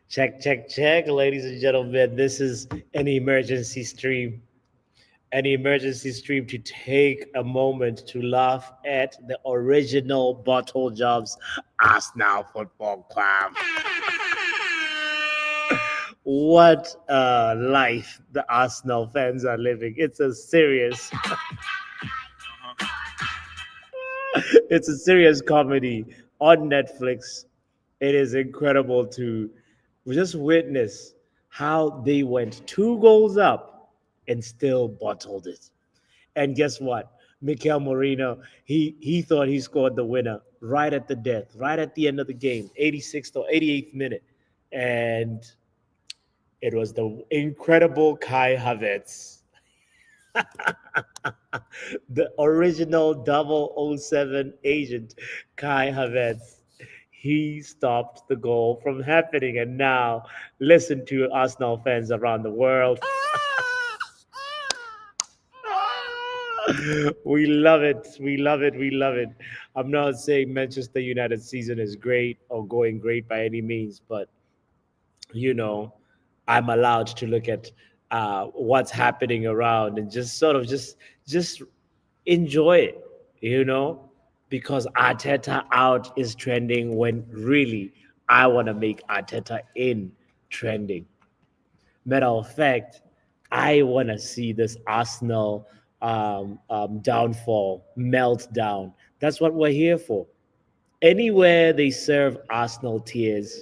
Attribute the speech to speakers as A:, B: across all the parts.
A: Check, check, check, ladies and gentlemen. This is an emergency stream. An emergency stream to take a moment to laugh at the original Bottle Jobs Arsenal Football Club. What a life the Arsenal fans are living. It's a serious, it's a serious comedy on Netflix. It is incredible to just witness how they went 2 goals up and still bottled it. And guess what? Mikel Moreno, he thought he scored the winner right at the death, right at the end of the game, 86th or 88th minute. And it was the incredible Kai Havertz, the original 007 agent Kai Havertz. He stopped the goal from happening. And now, listen to Arsenal fans around the world. We love it. We love it. We love it. I'm not saying Manchester United season is great or going great by any means, but you know, I'm allowed to look at what's happening around and just sort of just enjoy it, because Arteta out is trending when really I want to make Arteta in trending. Matter of fact, I want to see this Arsenal downfall, meltdown. That's what we're here for. Anywhere they serve Arsenal tears,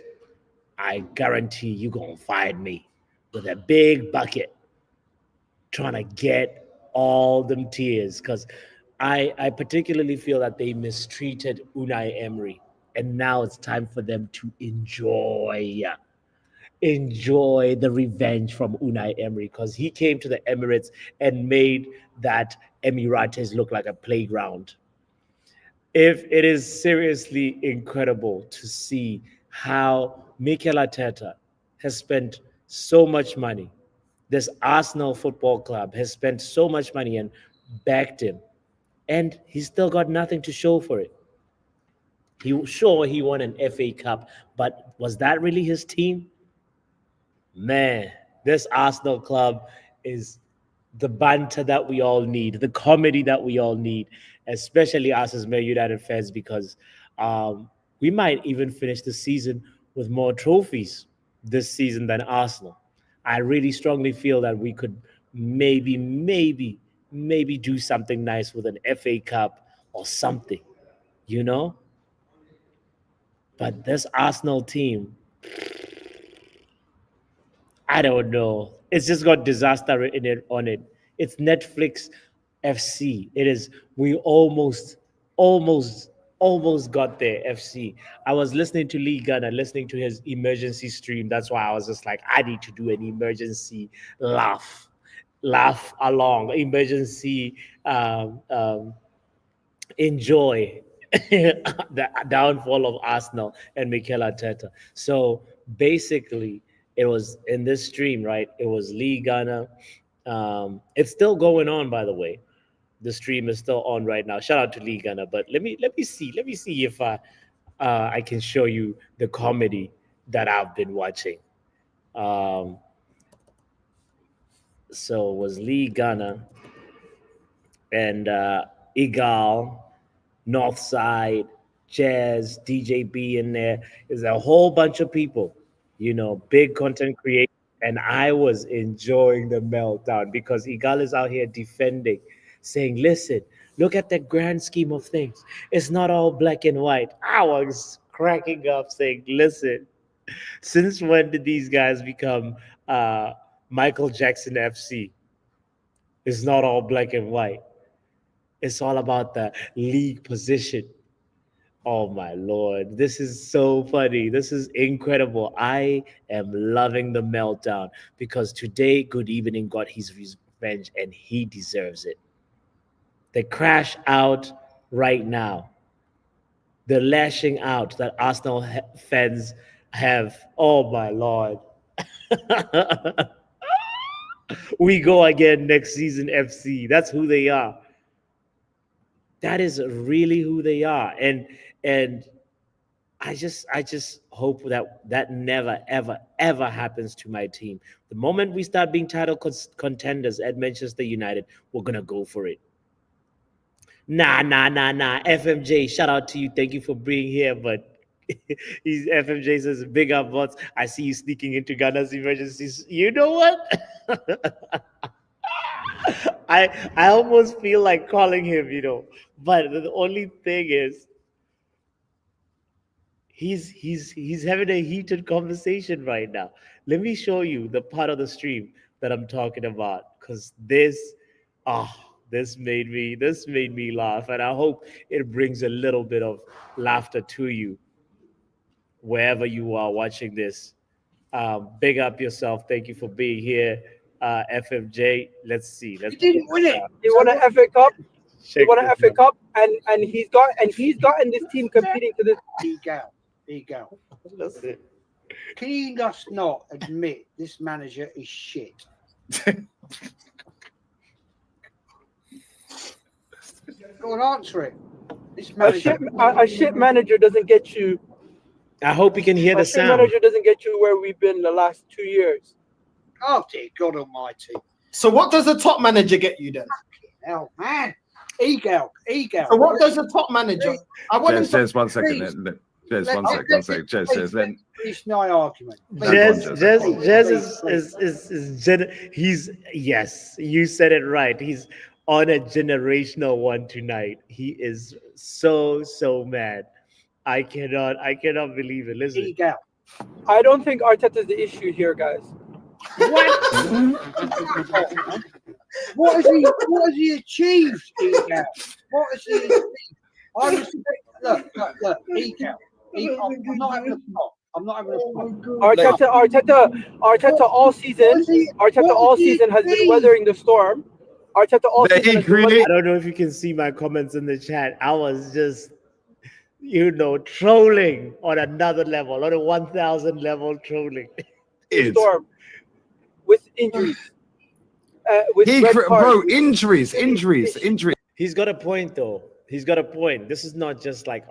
A: I guarantee you gonna find me with a big bucket trying to get all them tears because I particularly feel that they mistreated Unai Emery, and now it's time for them to enjoy the revenge from Unai Emery because he came to the Emirates and made that Emirates look like a playground. If it is seriously incredible to see how Mikel Arteta has spent so much money, this Arsenal Football Club has spent so much money and backed him, and he's still got nothing to show for it. He won an FA Cup, but was that really his team? Man, this Arsenal club is the banter that we all need, the comedy that we all need, especially us as Man United fans, because we might even finish the season with more trophies this season than Arsenal. I really strongly feel that we could maybe do something nice with an FA Cup or something, you know? But this Arsenal team, I don't know. It's just got disaster written on it. It's Netflix FC. It is. We almost, almost got there. FC. I was listening to Lee Gunner, listening to his emergency stream. That's why I was just like, I need to do an emergency laugh along, emergency enjoy the downfall of Arsenal and Mikel Arteta. So basically, it was in this stream, right? It was Lee Gunner. It's still going on, by the way. The stream is still on right now. Shout out to Lee Gunner. But let me see if I can show you the comedy that I've been watching. Um, so it was Lee Gunner and Igal, Northside, Jazz, DJB in there. There's a whole bunch of people, big content creators. And I was enjoying the meltdown because Igal is out here defending, saying, listen, look at the grand scheme of things. It's not all black and white. I was cracking up saying, listen, since when did these guys become Michael Jackson FC? It's not all black and white. It's all about the league position. Oh my lord, this is so funny. This is incredible. I am loving the meltdown because today Good Evening got his revenge and he deserves it. The crash out right now, the lashing out that Arsenal fans have. Oh my lord. We go again next season, FC. That's who they are. That is really who they are. And I just hope that that never, ever, ever happens to my team. The moment we start being title contenders at Manchester United, we're gonna go for it. Nah, nah, nah, nah. FMJ, shout out to you. Thank you for being here. But he's FMJ says big up bots. I see you sneaking into Ghana's emergencies. You know what? I almost feel like calling him. But the only thing is he's having a heated conversation right now. Let me show you the part of the stream that I'm talking about. Cause ah, this made me laugh. And I hope it brings a little bit of laughter to you wherever you are watching this. Big up yourself. Thank you for being here. FMJ. Let's see.
B: He
A: Let's
B: didn't win it.
C: He won an FA Cup. He
A: check
C: won an
A: this
C: FA
A: out.
C: Cup, and he's gotten this team competing to this.
B: Ego.
A: That's it.
B: Can you just not admit this manager is shit? Go and answer it. This
C: A
B: manager.
C: shit manager doesn't get you.
A: I hope you can hear the
C: A shit
A: sound.
C: manager doesn't get you where we've been the last 2 years.
B: Oh dear God Almighty!
D: So what does a top manager get you then?
B: Hell, man. Ego.
D: So what does a top manager? I want him to.
E: Just 1 second. Just 1 second. 1 second. Just let.
B: Finish my argument.
A: He's yes, you said it right. He's on a generational one tonight. He is so mad. I cannot believe it. Listen.
B: Ego.
C: I don't think Arteta's the issue here, guys.
B: What has he achieved, Ego? What has he achieved? I was look, Ego. I'm not having a plot. I'm not having a plot.
C: Arteta all season. Arteta all season has been weathering the storm. Arteta all
E: There
C: season
E: he
C: has been
E: really-
A: I don't know if you can see my comments in the chat. I was just trolling on another level, on a 1,000 level trolling.
C: weathering the storm with injuries. With red cards.
E: Bro, injuries.
A: He's got a point, though. He's got a point. This is not just like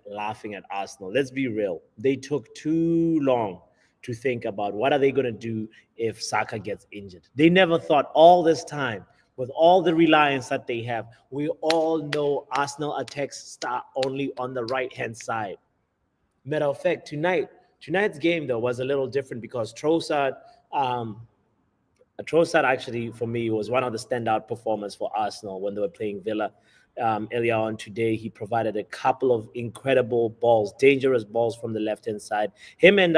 A: laughing at Arsenal. Let's be real. They took too long to think about what are they going to do if Saka gets injured. They never thought all this time, with all the reliance that they have. We all know Arsenal attacks start only on the right-hand side. Matter of fact, tonight's game, though, was a little different because Trossard actually, for me, was one of the standout performers for Arsenal when they were playing Villa earlier on today. He provided a couple of incredible balls, dangerous balls from the left-hand side. Him and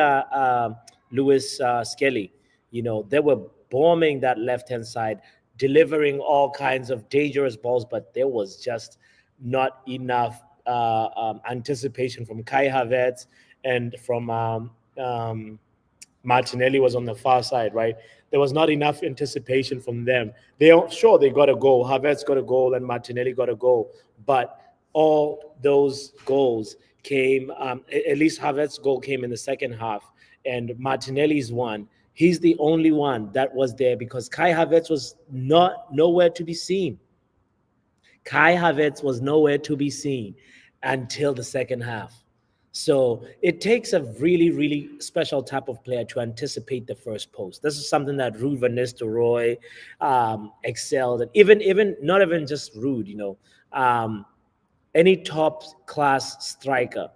A: Lewis Skelly, they were bombing that left-hand side, delivering all kinds of dangerous balls, but there was just not enough anticipation from Kai Havertz and from Martinelli was on the far side, right? There was not enough anticipation from them. They got a goal. Havertz got a goal and Martinelli got a goal. But all those goals came, at least Havertz's goal came in the second half and Martinelli's one. He's the only one that was there because Kai Havertz was nowhere to be seen. Kai Havertz was nowhere to be seen until the second half. So it takes a really, really special type of player to anticipate the first post. This is something that Ruud van Nistelrooy excelled at. Even not even just Ruud, any top class striker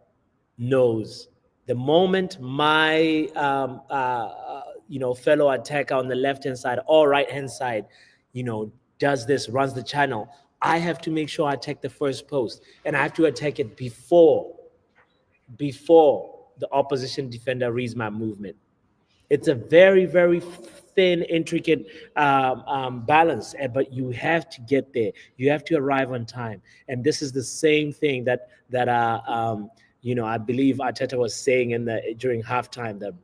A: knows the moment my fellow attacker on the left hand side or right hand side, does this, runs the channel, I have to make sure I attack the first post, and I have to attack it before the opposition defender reads my movement. It's a very, very thin, intricate balance, but you have to get there. You have to arrive on time, and this is the same thing that I believe Arteta was saying during halftime. That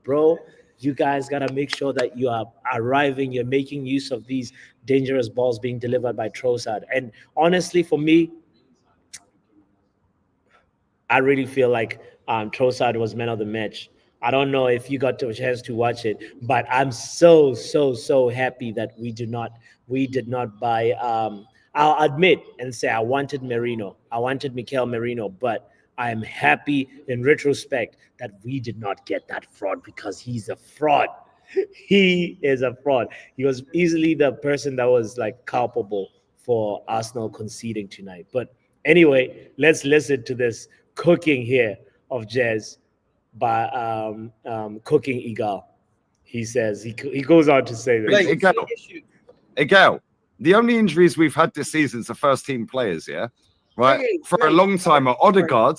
A: you guys gotta make sure that you are arriving. You're making use of these dangerous balls being delivered by Trossard. And honestly, for me, I really feel like Trossard was man of the match. I don't know if you got a chance to watch it, but I'm so happy that we did not buy. I'll admit and say I wanted Merino. I wanted Mikel Merino, but I am happy in retrospect that we did not get that fraud because he's a fraud. He is a fraud. He was easily the person that was like culpable for Arsenal conceding tonight. But anyway, let's listen to this cooking here of Jez by Cooking Eagle. He says he goes on to say this.
E: Egal, the only injuries we've had this season is the first team players, yeah? Right? For a long time are Odegaard,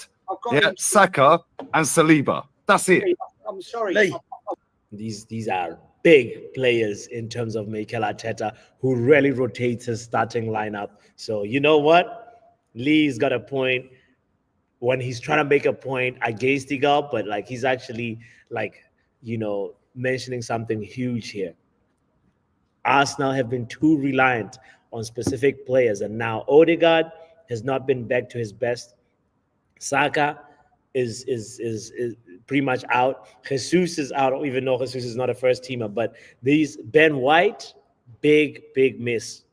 E: Saka, and Saliba. That's it.
B: I'm sorry.
A: These are big players in terms of Mikel Arteta, who really rotates his starting lineup. So you know what? Lee's got a point when he's trying to make a point against Eagle, but like he's actually like, mentioning something huge here. Arsenal have been too reliant on specific players, and now Odegaard has not been back to his best. Saka is pretty much out. Jesus is out, even though Jesus is not a first teamer. But these Ben White, big miss,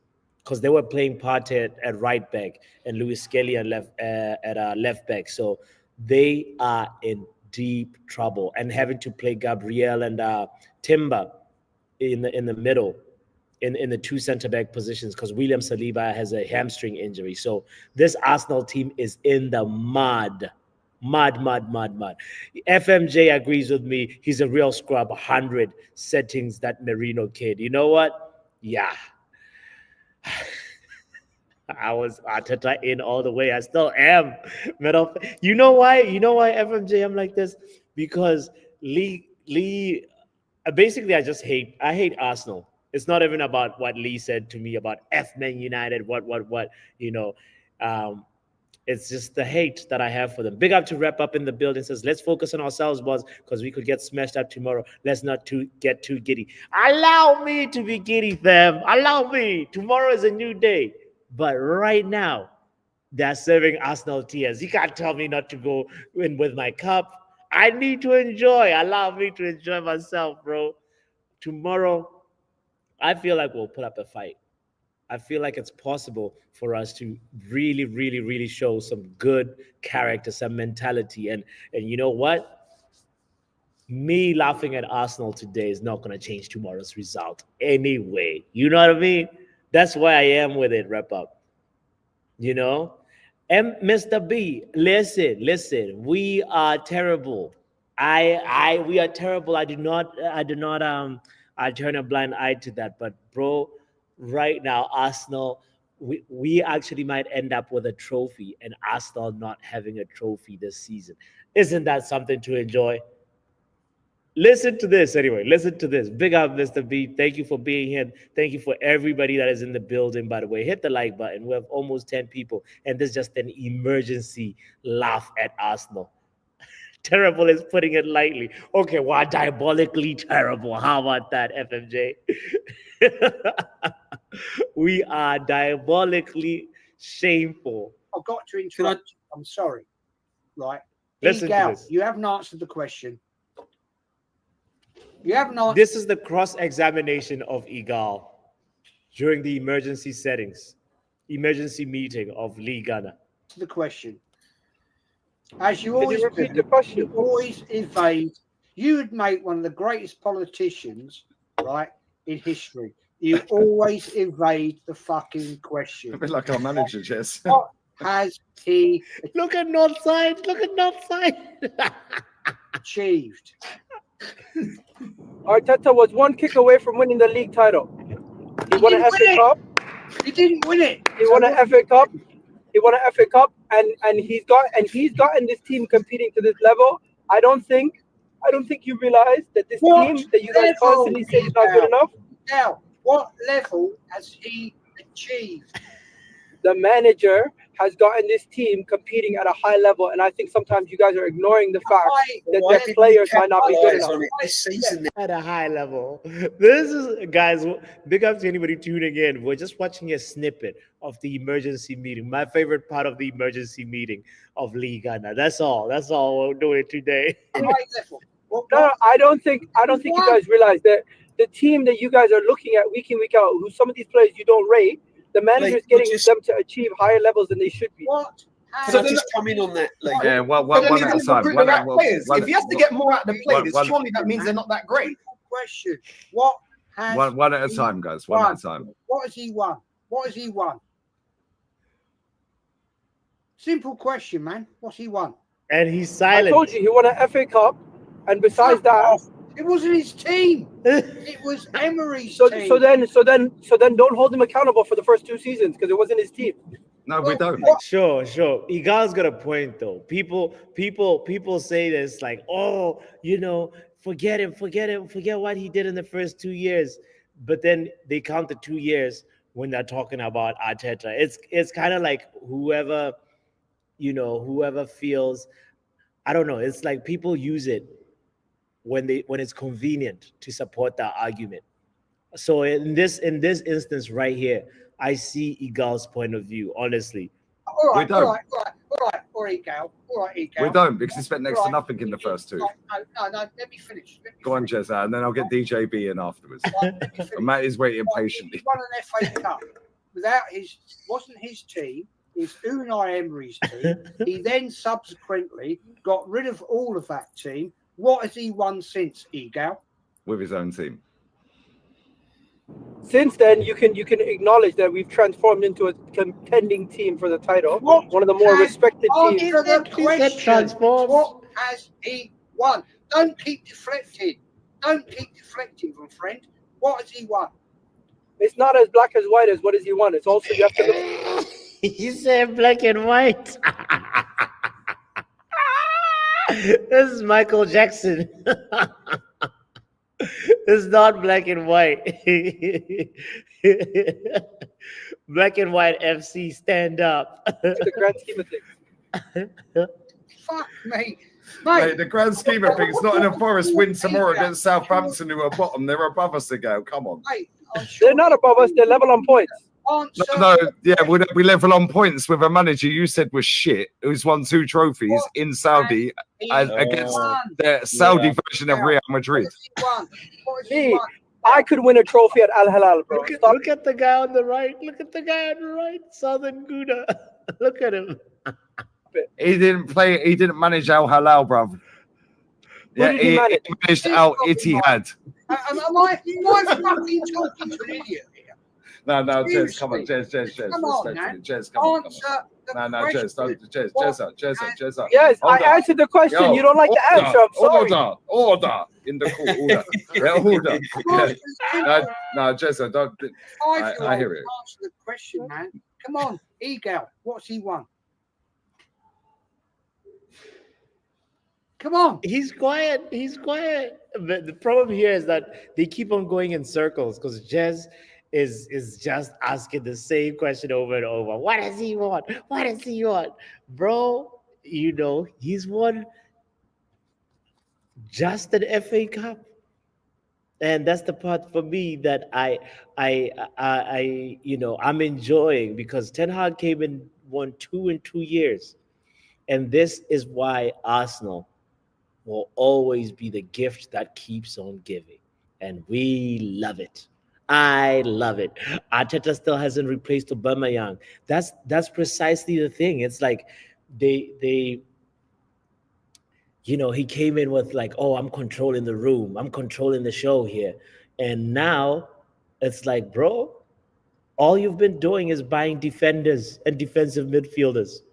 A: because they were playing Partey at right back and Luis Skelly at left back. So they are in deep trouble and having to play Gabriel and Timber in the middle. In the two center back positions because William Saliba has a hamstring injury. So this Arsenal team is in the mud. FMJ agrees with me. He's a real scrub. 100 settings, that Merino kid. You know what? Yeah. I was Arteta in all the way. I still am. You know why? FMJ I'm like this? Because Lee basically I hate Arsenal. It's not even about what Lee said to me about Man United, what. It's just the hate that I have for them. Big up to Wrap Up in the building. Says, let's focus on ourselves, boss, because we could get smashed up tomorrow. Let's not get too giddy. Allow me to be giddy, fam. Allow me. Tomorrow is a new day. But right now, they're serving Arsenal tears. You can't tell me not to go in with my cup. I need to enjoy. Allow me to enjoy myself, bro. Tomorrow, I feel like we'll put up a fight. I feel like it's possible for us to really, really, really show some good character, some mentality. And you know what? Me laughing at Arsenal today is not going to change tomorrow's result anyway. You know what I mean? That's why I am with it, Wrap Up. And Mr. B, listen. We are terrible. We are terrible. I do not I turn a blind eye to that. But bro, right now, Arsenal, we actually might end up with a trophy and Arsenal not having a trophy this season. Isn't that something to enjoy? Listen to this anyway. Listen to this. Big up, Mr. B. Thank you for being here. Thank you for everybody that is in the building, by the way. Hit the like button. We have almost 10 people. And this is just an emergency laugh at Arsenal. Terrible is putting it lightly. Okay, well, diabolically terrible. How about that, FMJ? We are diabolically shameful.
B: I've got to interrupt. I'm sorry. Right.
A: Listen to this.
B: You haven't answered the question. You haven't answered.
A: This is the cross-examination of Igal during the emergency meeting of Lee Gunner.
B: The question. As you always
C: repeat the question?
B: You always evade. You would make one of the greatest politicians, right, in history. You always evade the fucking question.
E: A bit like our manager, Jess.
B: What has he
A: Look at Northside.
B: achieved?
C: Arteta was one kick away from winning the league title. He won an FA Cup.
B: He didn't win it.
C: He won an FA Cup. He won an FA Cup, and he's gotten this team competing to this level. I don't think you realize that this team that you guys constantly say is not good enough.
B: Now, what level has he achieved?
C: The manager has gotten this team competing at a high level, and I think sometimes you guys are ignoring the fact that their players might not be good enough.
B: This season,
A: At a high level. This is, guys, big up to anybody tuning in. We're just watching a snippet of the emergency meeting. My favorite part of the emergency meeting of Lee Gunner. That's all we're doing today.
C: No, I don't think you guys realize that the team that you guys are looking at week in, week out, who some of these players you don't rate, the manager is getting them to achieve higher levels than they should be.
B: What How
F: Can I
B: did-
F: just come in on that, Lee?
E: Yeah,
D: But
E: one
D: then
E: at
D: he
E: a
D: doesn't
E: time.
D: recruit
E: One
D: the
E: at-
D: right players.
E: one
D: If he has to get more out of the players,
E: one-
D: surely that means they're not that great.
B: question? What has
E: one at a
B: he
E: time, guys. One at a time.
B: What has he won? What has he won? Simple question, man. What's he won?
A: And he's
C: I
A: silent.
C: told you he won an FA Cup, and besides
B: Fuck
C: that,
B: off. It wasn't his team. It was Emery's
C: so
B: team.
C: then don't hold him accountable for the first 2 seasons because it wasn't his team.
E: No, we don't.
A: Sure. Igal's got a point though. People say this like, oh, forget him, forget what he did in the first 2 years. But then they count the 2 years when they're talking about Arteta. It's kind of like whoever feels, I don't know. It's like people use it when it's convenient to support that argument. So in this instance right here, I see Igal's point of view. Honestly,
B: All right,
E: We don't.
B: all right, Egal.
E: We don't because he spent next to nothing in the first 2.
B: No, let me finish.
E: Go on, Jezza, and then I'll get DJB in afterwards.
B: Let me finish.
E: And Matt is waiting patiently.
B: He won an FA Cup wasn't his team. It's Unai Emery's team. He then subsequently got rid of all of that team. What has he won since, Egal?
E: With his own team.
C: Since then, you can acknowledge that we've transformed into a contending team for the title,
B: What
C: one of the more
B: has-
C: respected teams.
B: Answer the question.
A: transformed.
B: What has he won? Don't keep deflecting. Don't keep deflecting, my friend. What has he won?
C: It's not as black as white as what has he won. It's also you have to look.
A: he said black and white. This is Michael Jackson. It's not black and white. Black and white FC, stand up.
C: The grand scheme of things.
B: Fuck me.
E: Mate,
B: Mate,
E: the grand scheme of things, Nottingham Forest win tomorrow against Southampton, who are bottom. They're above us to go. Come on.
B: mate, I'm sure
C: They're not above us. They're level on points.
B: answer.
E: No, yeah, we level on points with a manager you said was shit, who's won 2 trophies in Saudi
B: He
E: against
B: won.
E: the Saudi version of Real Madrid.
B: What has he won? What has he
C: Me,
B: won?
C: I could win a trophy at Al Hilal, bro. Stop.
A: Look at the guy on the right. Look at the guy on the right. Southern Gouda. Look at him.
E: He didn't play. He didn't manage Al Halal, bruv. Yeah,
C: did he
E: he
C: manage?
E: managed Al Ittihad.
B: Am I fucking talking to an idiot here?
E: No, Jez,
B: Seriously.
E: come on, Jez.
B: Come on,
E: Respectfully.
B: man.
E: Jez, come on.
B: Answer the
E: No,
B: question.
E: Jez up.
C: Yes,
E: Hold
C: I
E: on.
C: answered the question.
E: Yo,
C: You don't like the answer. I'm sorry.
E: Order in the court. Order. Yeah, order. Yeah. No, Jez, don't. I hear it.
B: Answer the question, man. Come on, Egal. What's he won? Come on.
A: He's quiet. But the problem here is that they keep on going in circles because Jez is just asking the same question over and over. What does he want? What does he want? Bro, he's won just an FA Cup. And that's the part for me that I'm enjoying because Ten Hag came and won 2 in 2 years. And this is why Arsenal will always be the gift that keeps on giving. And we love it. I love it. Arteta still hasn't replaced Aubameyang. That's precisely the thing. It's like he came in with like, oh, I'm controlling the room. I'm controlling the show here. And now it's like, bro, all you've been doing is buying defenders and defensive midfielders.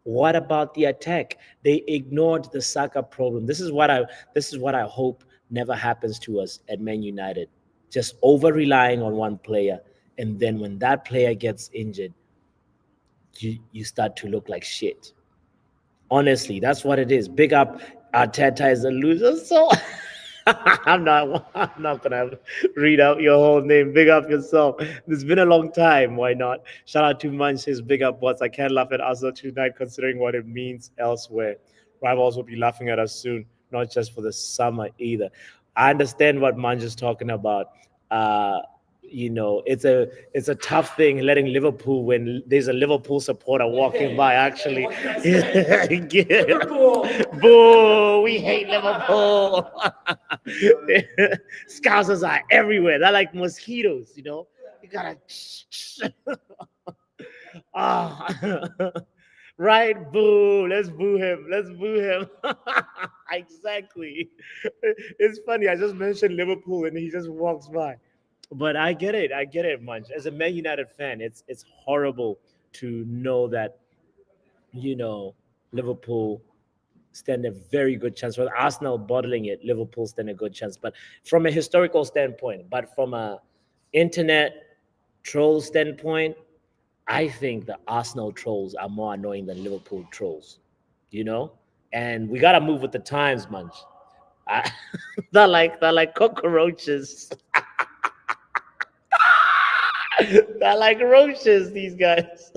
A: What about the attack? They ignored the Saka problem. This is what I hope never happens to us at Man United. Just over relying on one player, and then when that player gets injured, you start to look like shit. Honestly, that's what it is. Big up Arteta is a loser. So I'm not gonna read out your whole name. Big up yourself. It's been a long time. Why not? Shout out to Munch, his big up bots. I can't laugh at Arsenal tonight considering what it means elsewhere. Rivals will be laughing at us soon, not just for the summer either. I understand what Munch is talking about. It's a tough thing letting Liverpool when there's a Liverpool supporter walking by. Actually, boo! We hate Liverpool. Scousers are everywhere. They're like mosquitoes. You gotta. Right? Boo. Let's boo him. Let's boo him. Exactly. It's funny. I just mentioned Liverpool and he just walks by. But I get it. I get it, Munch. As a Man United fan, it's horrible to know that, you know, Liverpool stand a very good chance. With Arsenal bottling it, Liverpool stand a good chance. But from a historical standpoint, but from a internet troll standpoint, I think the Arsenal trolls are more annoying than Liverpool trolls. You know, and we gotta move with the times, Munch. I, they're like cockroaches. They're like roaches. These guys.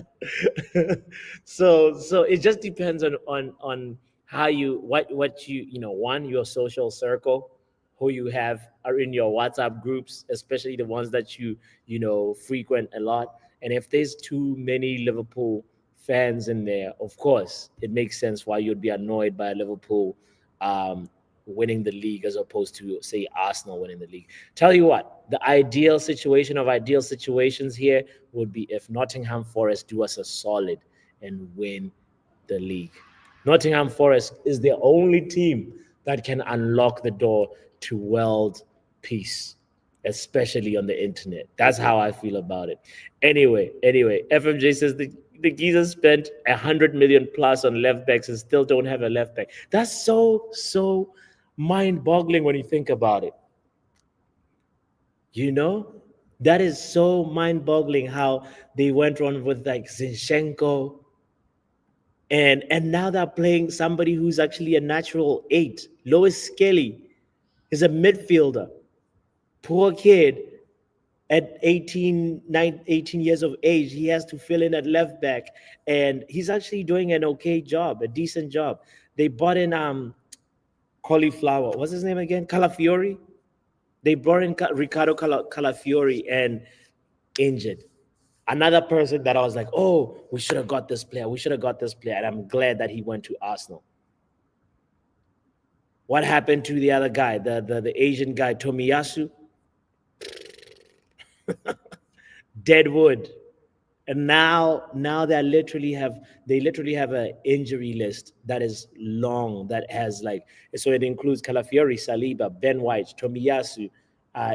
A: So it just depends on how you what you know, one, your social circle, who you have are in your WhatsApp groups, especially the ones that you know frequent a lot. And if there's too many Liverpool fans in there, of course it makes sense why you'd be annoyed by Liverpool um, winning the league as opposed to say Arsenal winning the league. Tell you what, the ideal situation of ideal situations here would be if Nottingham Forest do us a solid and win the league. Nottingham Forest is the only team that can unlock the door to world peace, especially on the internet. That's how I feel about it. Anyway, FMJ says the geezers spent 100 million plus on left backs and still don't have a left back. That's so mind-boggling when you think about it. You know, that is so mind-boggling how they went on with like Zinchenko, and now they're playing somebody who's actually a natural eight. Lois Skelly is a midfielder. Poor kid at 18 years of age, he has to fill in at left back, and he's actually doing an okay job, a decent job. They bought in cauliflower. What's his name again? Calafiori. They brought in Ricardo Calafiori and injured. Another person that I was like, oh, we should have got this player. We should have got this player. And I'm glad that he went to Arsenal. What happened to the other guy, the Asian guy, Tomiyasu? Deadwood. And now they literally have an injury list that is long, that has like, so it includes Calafiori, Saliba, Ben White, Tomiyasu,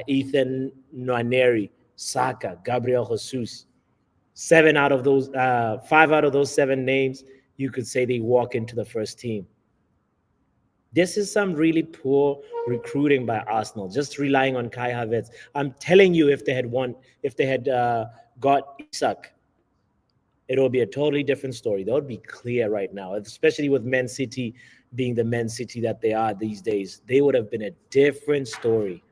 A: Ethan Nwaneri, Saka, Gabriel Jesus. 5 out of those 7 names, you could say they walk into the first team. This is some really poor recruiting by Arsenal, just relying on Kai Havertz. I'm telling you, if they had got Isak, it would be a totally different story. That would be clear right now, especially with Man City being the Man City that they are these days. They would have been a different story.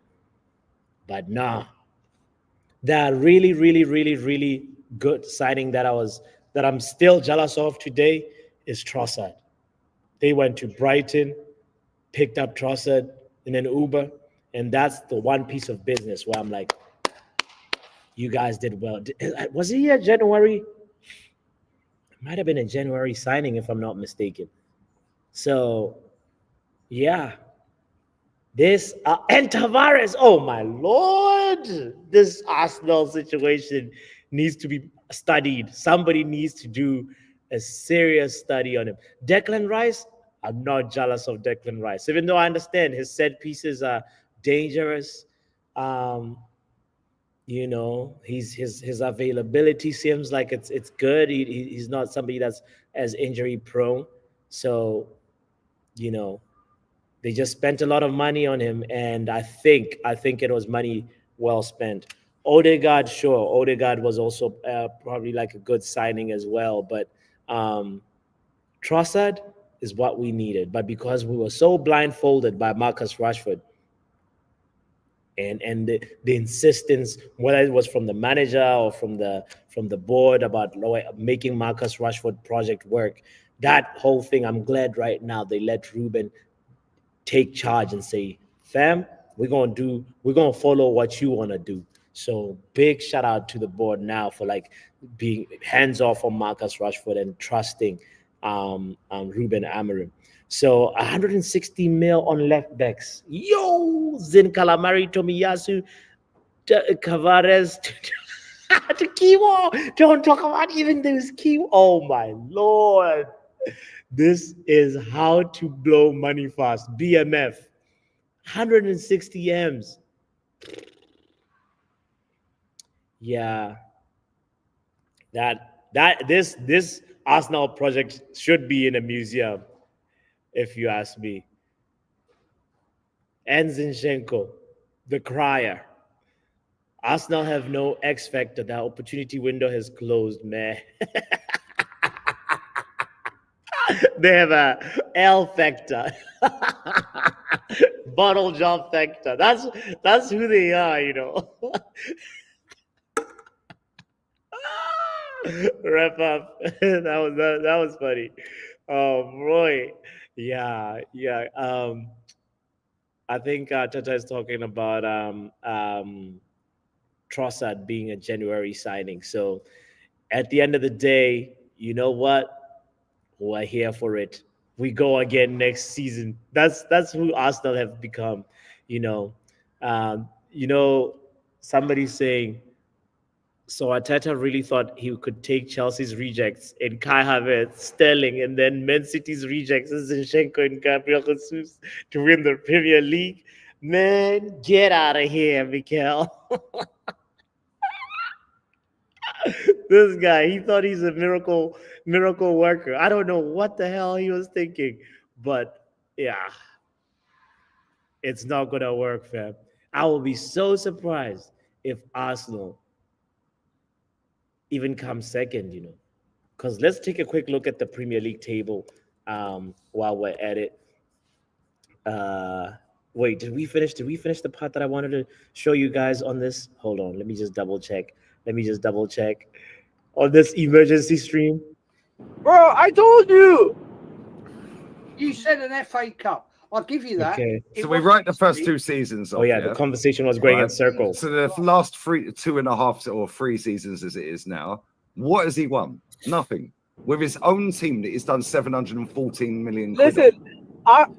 A: But nah, that really good signing that I'm still jealous of today is Trossard. They went to Brighton, picked up Trossard in an Uber, and that's the one piece of business where I'm like, you guys did well. Was he a January? It might have been a January signing if I'm not mistaken. So, yeah. This and Tavares, oh my lord, this Arsenal situation needs to be studied. Somebody needs to do a serious study on him. Declan Rice, I'm not jealous of Declan Rice, even though I understand his set pieces are dangerous. Um, you know, his availability seems like it's good. He's not somebody that's as injury prone. So, you know, they just spent a lot of money on him, and I think it was money well spent. Odegaard, sure, Odegaard was also probably like a good signing as well, but Trossard is what we needed. But because we were so blindfolded by Marcus Rashford, and the insistence, whether it was from the manager or from the board about making Marcus Rashford project work, that whole thing, I'm glad right now they let Ruben take charge and say, fam, we're gonna follow what you want to do. So big shout out to the board now for like being hands off on Marcus Rashford and trusting Ruben Amorim. So 160 mil on left backs. Yo, Zin Calamari, Tomiyasu, Tavares. The keyword. Don't talk about even those key. Oh my lord. This is how to blow money fast. BMF. 160 M's. Yeah. This Arsenal project should be in a museum, if you ask me. And Zinchenko, the crier. Arsenal have no X factor. The opportunity window has closed, man. They have a L factor. Bottle job factor. That's who they are, you know. Wrap up. That was funny. Oh boy. Yeah. I think Tata is talking about Trossard being a January signing. So at the end of the day, you know what? We're here for it. We go again next season. That's who Arsenal have become. You know, you know, somebody's saying. So Arteta really thought he could take Chelsea's rejects in Kai Havertz, Sterling, and then Man City's rejects, Zinchenko and Gabriel Jesus, to win the Premier League. Man, get out of here, Mikel. This guy, he thought he's a miracle worker. I don't know what the hell he was thinking, but yeah, it's not gonna work, fam. I will be so surprised if Arsenal even comes second, you know. Because let's take a quick look at the Premier League table while we're at it. Wait, did we finish the part that I wanted to show you guys on this? Hold on, let me just double check on this emergency stream.
C: Bro, I told you.
B: You said an FA Cup. I'll give you that.
A: Okay.
B: It
E: So we
B: wasn't
E: write the first
B: history.
E: 2 seasons.
A: Oh yeah, the conversation was going in
E: Right.
A: circles.
E: So the last 2.5 or 3 seasons as it is now, what has he won? Nothing. With his own team that he's done 714 million. quid on.
C: Listen,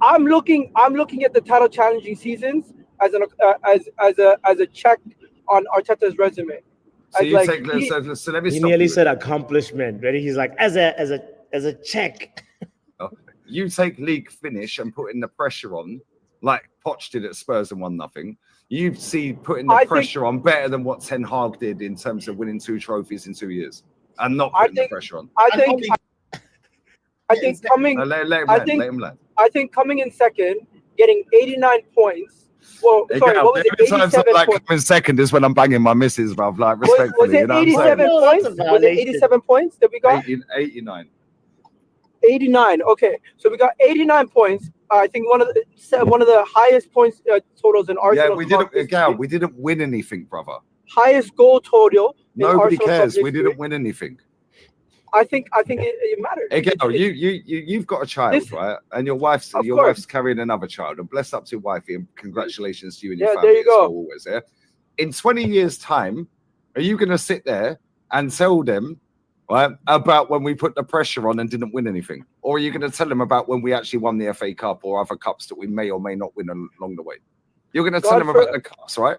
C: I'm looking at the title challenging seasons as a check on Arteta's resume.
E: So
C: As
E: you
C: like,
E: take
C: he-
E: so let me
A: He
E: stop
A: nearly
E: you.
A: said accomplishment. Ready? He's like, as a check.
E: You take league finish and putting the pressure on, like Poch did at Spurs and won nothing. You see putting the
C: I think-
E: pressure on better than what Ten Hag did in terms of winning 2 trophies in 2 years and not
C: I
E: putting
C: think-
E: the pressure on.
C: I
D: And
C: think
D: only-
C: I think coming
E: Let him
C: I
E: land,
C: think-
E: let him land.
C: I think coming in second, getting 89 points. Well, sorry,
E: Again,
C: what was it?
E: every time
C: 87
E: like
C: points.
E: coming second is when I'm banging my missus, bruv. Like
C: Was
E: respectfully,
C: it
E: you know what I'm
C: 87
E: saying?
A: No, that's
C: points?
A: a
C: Was it
A: violation.
C: 87 points that we got?
E: 89.
C: 89. Okay, so we got 89 points. I think one of the highest points totals in Arsenal.
E: Yeah, we didn't. Gal, we didn't win anything, brother.
C: Highest goal total. in
E: Nobody
C: Arsenal
E: cares.
C: club
E: We
C: history.
E: didn't win anything.
C: I think it matters.
E: Again,
C: It's-
E: you've got a child,
C: This-
E: right? And your wife's
C: Of course.
E: wife's carrying another child. And bless up to your wifey and congratulations to you and your
C: Yeah,
E: family
C: there you
E: as
C: go.
E: well, always. Yeah. In 20 years' time, are you going to sit there and tell them, right, about when we put the pressure on and didn't win anything, or are you going to tell them about when we actually won the FA Cup or other cups that we may or may not win along the way? You're going to tell
C: God
E: them
C: for-
E: about the cups, right?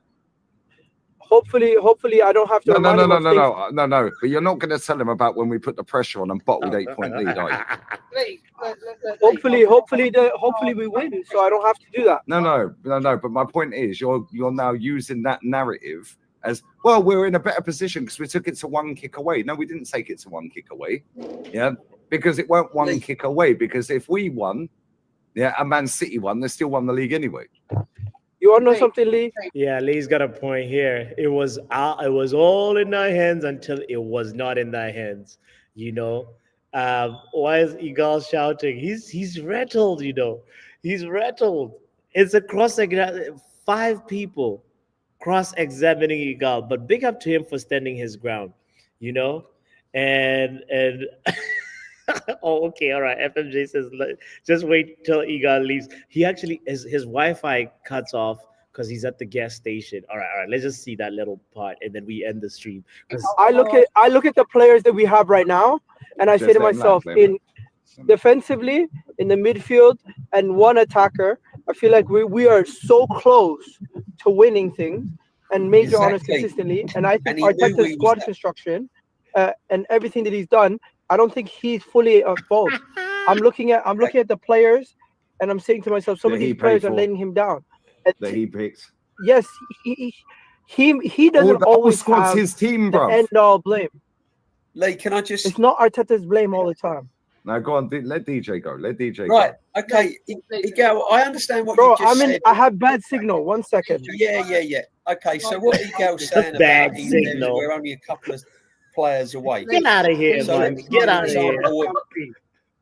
C: Hopefully, I don't have to
E: No,
C: remind them of things.
E: no. But you're not going to tell them about when we put the pressure on and bottled 8-point lead, are you?
C: Hopefully we win, so I don't have to do that.
E: No. But my point is, you're now using that narrative as well. We're in a better position because we took it to 1 kick away. No, we didn't take it to 1 kick away. Yeah, because it weren't 1 kick away. Because if we won, yeah, and Man City won, they still won the league anyway.
C: You want to know something, Lee?
A: Yeah, Lee's got a point here. It was all in our hands until it was not in our hands. You know, why is Igal shouting? He's rattled. You know, he's rattled. It's a cross-examination. 5 people cross-examining Igal, but big up to him for standing his ground. You know, and oh, okay, all right. FMJ says, just wait till Igal leaves. He actually his Wi-Fi cuts off because he's at the gas station. All right. Let's just see that little part, and then we end the stream. 'Cause-
C: I look at the players that we have right now, and I say
E: Just
C: to
E: let him
C: myself,
E: land, let him
C: in defensively, in the midfield, and one attacker, I feel like we are so close to winning things. and major honors
F: Exactly.
C: consistently. And I think
F: And he knew
C: Arteta's
F: he was
C: squad
F: that.
C: construction and everything that he's done, I don't think he's fully at fault. I'm looking at the players, and I'm saying to myself, some
E: That
C: of
E: he
C: these
E: paid
C: players are
E: for.
C: letting him down. And
E: That he picked.
C: yes, he doesn't
E: The whole
C: always
E: squad's
C: have
E: his team,
C: the
E: bro.
C: end all blame.
F: Lee, can I just
C: It's not Arteta's blame all the time.
E: Now go on, let DJ go. Let DJ
F: right?
E: go.
F: Okay, Igal, I understand what
C: Bro,
F: you just said.
C: I have bad signal. 1 second.
F: Yeah. Okay, so what Igal's saying
A: Bad
F: about is
A: signal.
F: we're only a couple of players away.
A: Get out of here,
F: So
A: man.
F: let me
A: Get
F: give
A: out of
F: you an
A: here.
F: example of-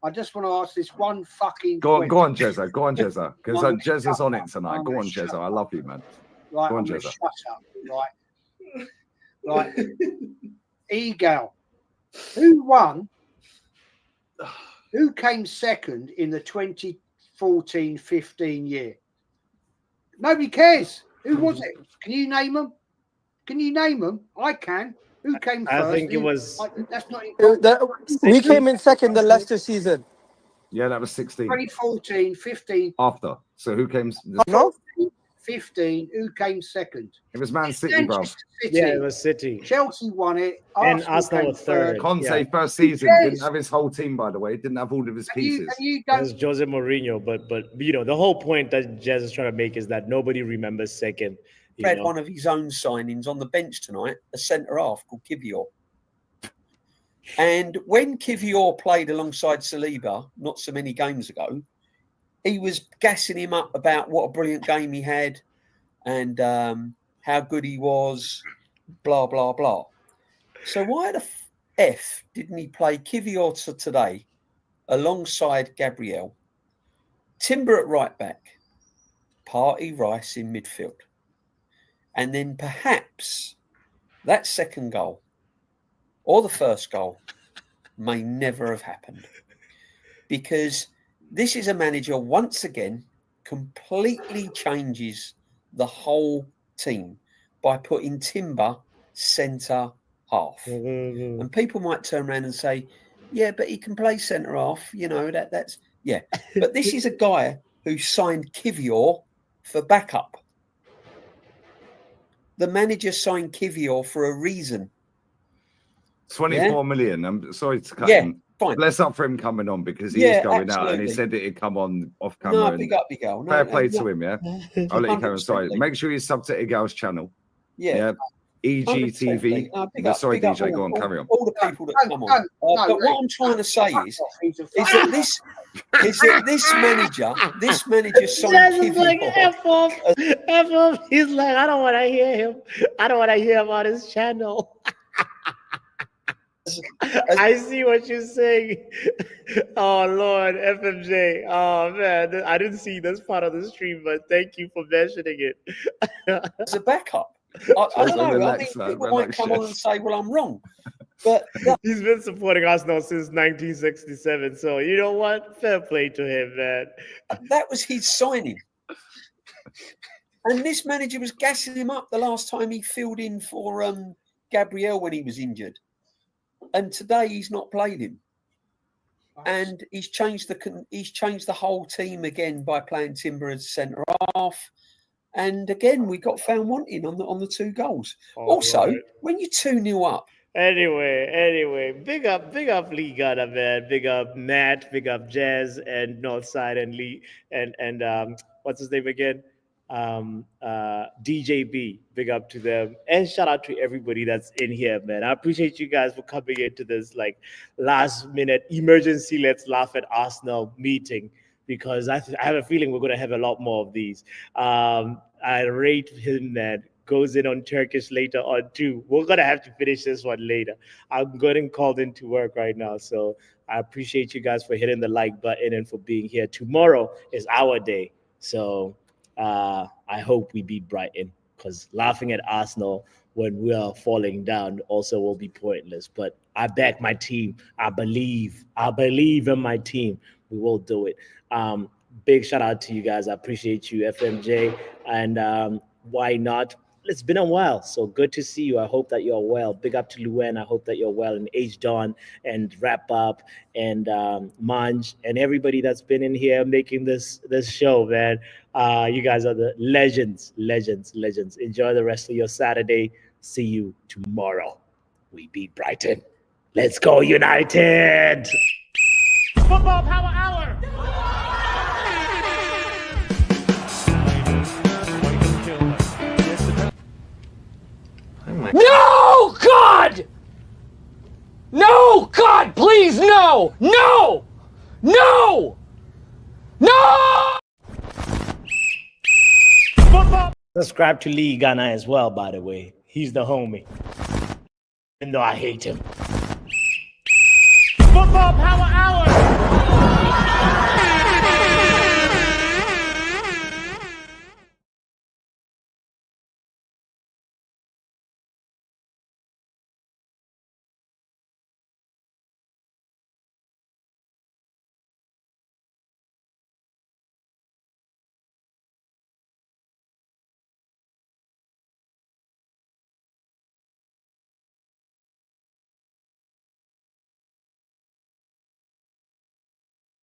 B: I just want to ask this one fucking
E: Go
B: question.
E: on, Jezza. Go on, Jezza. Because Jezza's on it tonight. Go on, Jezza. I love you, man.
B: Right,
E: Go on,
B: I'm gonna
E: Jezza.
B: shut up. Right. Egal. Who won? Who came second in the 2014-15 year? Nobody cares. Who was it? Can you name them? I can. Who came first?
A: I think it was.
B: That's not
C: We came in second the Leicester season.
E: Yeah, that was 16.
B: 2014, 15.
E: After. So who came?
C: No?
B: 15. Who came second?
E: It was Man City, bro.
B: Manchester City.
A: Yeah, it was City.
B: Chelsea won it.
A: And
B: Arsenal
A: Arsenal
B: came
A: were third.
E: Conte
A: Yeah.
E: first season
B: Yes.
E: didn't have his whole team, by the way. Didn't have all of his pieces.
B: And you
A: It
B: don't.
A: was Jose Mourinho, but you know the whole point that Jez is trying to make is that nobody remembers second. You
F: had
A: know?
F: one of his own signings on the bench tonight, a centre half called Kivior. And when Kivior played alongside Saliba not so many games ago, he was gassing him up about what a brilliant game he had and how good he was, blah, blah, blah. So why the F didn't he play Kivior today alongside Gabriel, Timber at right back, Partey, Rice in midfield? And then perhaps that second goal or the first goal may never have happened, because this is a manager once again completely changes the whole team by putting Timber centre half.
A: Mm-hmm.
F: And people might turn around and say, yeah, but he can play centre half, you know, that's yeah. But this is a guy who signed Kivior for backup. The manager signed Kivior for a reason.
E: 24 million. I'm sorry to cut
F: Yeah,
E: him.
F: fine.
E: Bless up for him coming on because he
F: Yeah,
E: is going out and he
F: absolutely.
E: said it'd come on off camera.
F: No,
E: and
F: big up, big girl. No,
E: fair play
F: no,
E: to him, yeah. I'll let you carry on.
F: 100%
E: Sorry.
F: Lee.
E: Make sure you sub to Igal's channel.
F: Yeah. 100%
E: EGTV.
F: Lee. No, big up,
E: Sorry,
F: big up
E: DJ, go on,
F: all,
E: carry on.
F: all the people that come on.
B: No,
F: But
B: Lee.
F: what I'm trying to say is
B: He's
F: that this manager signed
A: Jez is like
F: Kivior.
A: F off, F off. He's like, I don't want to hear him. I don't want to hear about his channel. I see what you're saying. Oh Lord, FMJ. Oh man, I didn't see this part of the stream, but thank you for mentioning it.
F: As a backup. I don't know.
E: Relax,
F: I
E: man,
F: mean, people
E: relax,
F: might come on
E: Jez.
F: and say, well, I'm wrong. But
A: He's been supporting Arsenal since 1967. So you know what? Fair play to him, man.
F: that was his signing. And this manager was gassing him up the last time he filled in for Gabriel when he was injured. And today he's not played him. And he's changed the whole team again by playing Timber as centre half. And again, we got found wanting on the two goals.
A: All
F: Also,
A: right.
F: when you're 2-0 up,
A: Anyway, big up Lee Gunner, man. Big up Matt, big up Jazz and Northside and Lee and what's his name again? DJB. Big up to them. And shout out to everybody that's in here, man. I appreciate you guys for coming into this like last minute emergency let's laugh at Arsenal meeting, because I have a feeling we're gonna have a lot more of these. I rate him, man. Goes in on Turkish later on too. We're gonna have to finish this one later. I'm getting called into work right now, so I appreciate you guys for hitting the like button and for being here. Tomorrow is our day, so I hope we beat Brighton, because laughing at Arsenal when we are falling down also will be pointless. But I back my team. I believe in my team. We will do it. Big shout out to you guys. I appreciate you, FMJ, and why not? It's been a while, so good to see you. I hope that you're well. Big up to Luen. I hope that you're well. And H Don and Wrap Up and Manj and everybody that's been in here making this show, man. You guys are the legends, legends, legends. Enjoy the rest of your Saturday. See you tomorrow. We beat Brighton. Let's go, United! Football Power Hour!
G: No, God! No, God, please, no! No! No! No!
A: Subscribe to Lee Ghana as well, by the way. He's the homie. Even though I hate him.